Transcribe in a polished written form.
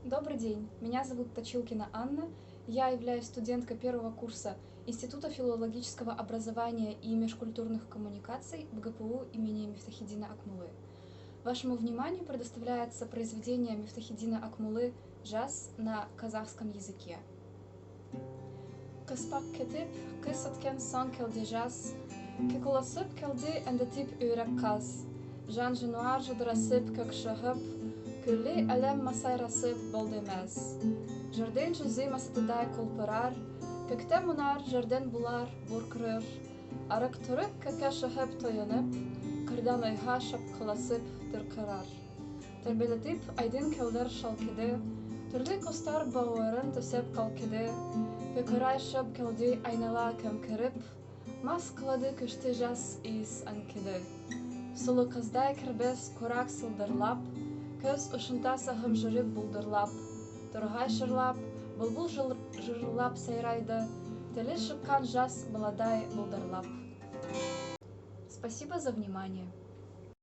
Добрый день, меня зовут Точилкина Анна, я являюсь студенткой первого курса Института филологического образования и межкультурных коммуникаций БГПУ имени Мифтахиддина Акмуллы. Вашему вниманию предоставляется произведение Мифтахиддина Акмуллы «Джаз» на казахском языке. Каспак кетип, кысаткен сон келде жаз, кекуласып келде эндетип үйрек каз, жан женуар жыдырасып көк шығып, күлле әлем масайрасып болды мәз. Жерден жүзі масатыдай құлпырар, көкте мұнар жерден бұлар бұрқырыр, арық тұрып көке шығып тойынып, қырдан ойға шапқыласып дүрқырар. Төрбелетіп айдын келдер шалкеді, түрлі құстар бауырын төсеп қалкеді, көкірай шып келді айнала көмкіріп, мас қылады күшті жас иіс әнкеді. Сұлы қыздай кірбес құрақ сылдырлап, көз ұшында сағым жүріп бұлдырлап, тұрғай шырлап, бұлбұл жырлап сайрайды, тілі шыққан жас баладай бұлдырлап. Спасибо за внимание.